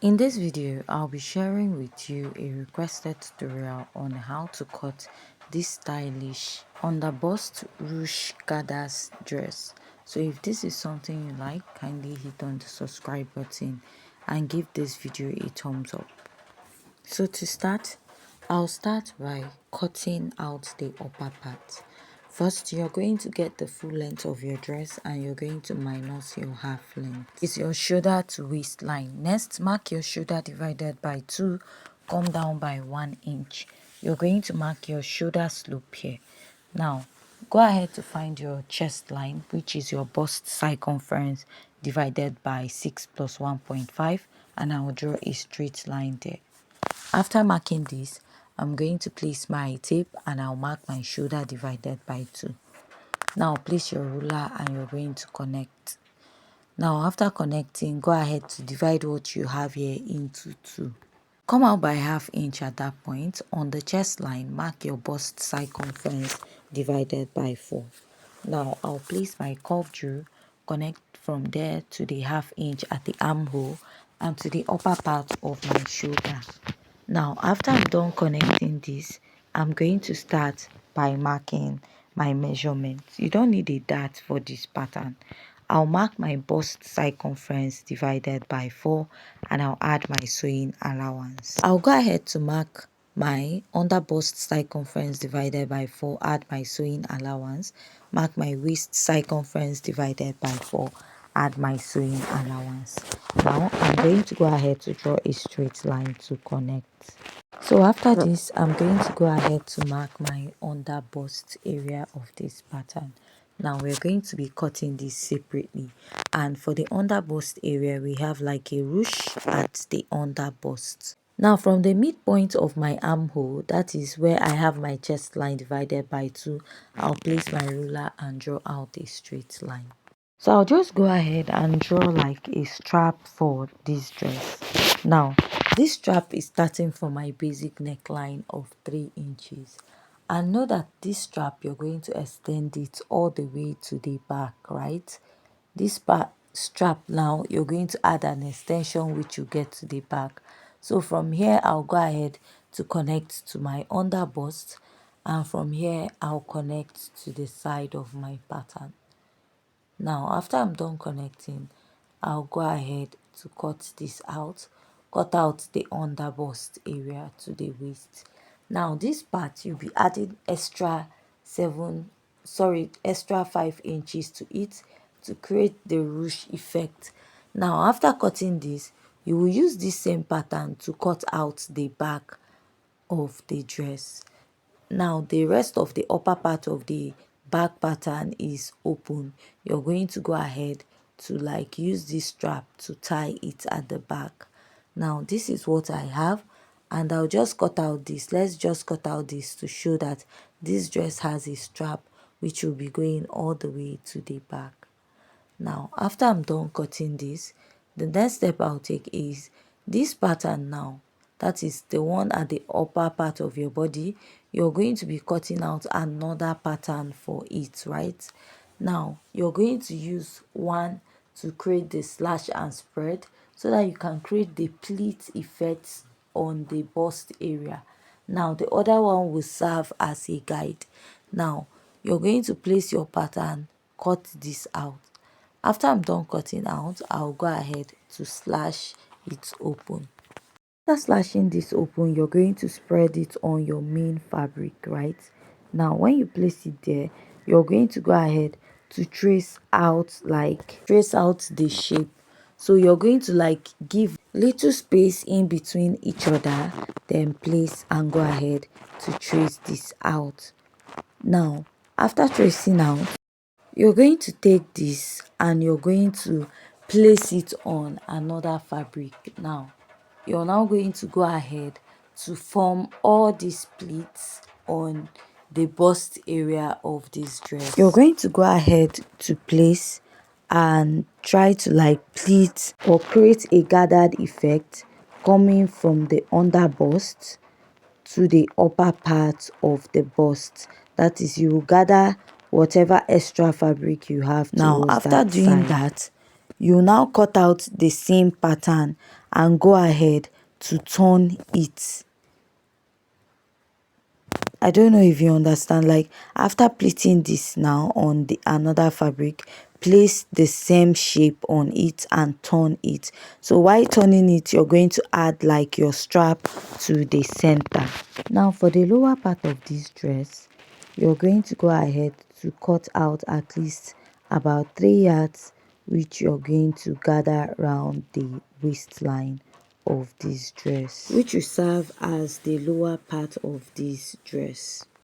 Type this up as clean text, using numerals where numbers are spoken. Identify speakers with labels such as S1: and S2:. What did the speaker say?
S1: In this video, I'll be sharing with you a requested tutorial on how to cut this stylish underbust ruche gathers dress. So if this is something you like, kindly hit on the subscribe button and give this video a thumbs up. So to start, I'll start by cutting out the upper part. First, you're going to get the full length of your dress and you're going to minus your half length. It's your shoulder to waistline. Next, mark your shoulder divided by 2, come down by 1 inch. You're going to mark your shoulder slope here. Now, go ahead to find your chest line, which is your bust circumference divided by 6 plus 1.5, and I'll draw a straight line there. After marking this, I'm going to place my tape and I'll mark my shoulder divided by 2. Now place your ruler and you're going to connect. Now after connecting, go ahead to divide what you have here into 2. Come out by ½ inch at that point. On the chest line, mark your bust circumference divided by 4. Now I'll place my curve drill, connect from there to the ½ inch at the armhole and to the upper part of my shoulder. Now after I'm done connecting this, I'm going to start by marking my measurements. You don't need a dart for this pattern. I'll mark my bust circumference divided by 4 and I'll add my sewing allowance. I'll go ahead to mark my underbust circumference divided by 4, add my sewing allowance, mark my waist circumference divided by 4, add my sewing allowance. Now I'm going to go ahead to draw a straight line to connect. So after this, I'm going to go ahead to mark my underbust area of this pattern. Now we're going to be cutting this separately, and for the underbust area we have like a ruche at the underbust. Now from the midpoint of my armhole, that is where I have my chest line divided by 2, I'll place my ruler and draw out a straight line. So I'll just go ahead and draw like a strap for this dress. Now this strap is starting from my basic neckline of 3 inches. And know that this strap, you're going to extend it all the way to the back, right? This strap now, you're going to add an extension which you get to the back. So from here, I'll go ahead to connect to my underbust. And from here, I'll connect to the side of my pattern. Now after I'm done connecting, I'll go ahead to cut this out, cut out the underbust area to the waist. Now this part you'll be adding extra 5 inches to it to create the ruche effect. Now after cutting this, you will use this same pattern to cut out the back of the dress. Now the rest of the upper part of the back pattern is open. You're going to go ahead to like use this strap to tie it at the back. Now this is what I have, and I'll just cut out this. Let's just cut out this to show that this dress has a strap which will be going all the way to the back. Now after I'm done cutting this, the next step I'll take is this pattern. Now that is the one at the upper part of your body. You're going to be cutting out another pattern for it, right? Now you're going to use one to create the slash and spread so that you can create the pleat effects on the bust area. Now the other one will serve as a guide. Now you're going to place your pattern, cut this out. After I'm done cutting out, I'll go ahead to slash it open. After slashing this open, you're going to spread it on your main fabric, right? Now when you place it there, you're going to go ahead to trace out the shape. So you're going to like give little space in between each other, then place and go ahead to trace this out. Now after tracing out, you're going to take this and you're going to place it on another fabric. Now you're now going to go ahead to form all these pleats on the bust area of this dress. You're going to go ahead to place and try to like pleat or create a gathered effect coming from the underbust to the upper part of the bust. That is, you will gather whatever extra fabric you have. Now after doing that, you now cut out the same pattern and go ahead to turn it. I don't know if you understand. Like after pleating this now on the another fabric, place the same shape on it and turn it. So while turning it, you're going to add like your strap to the center. Now for the lower part of this dress, you're going to go ahead to cut out at least about 3 yards, which you're going to gather around the waistline of this dress, which will serve as the lower part of this dress.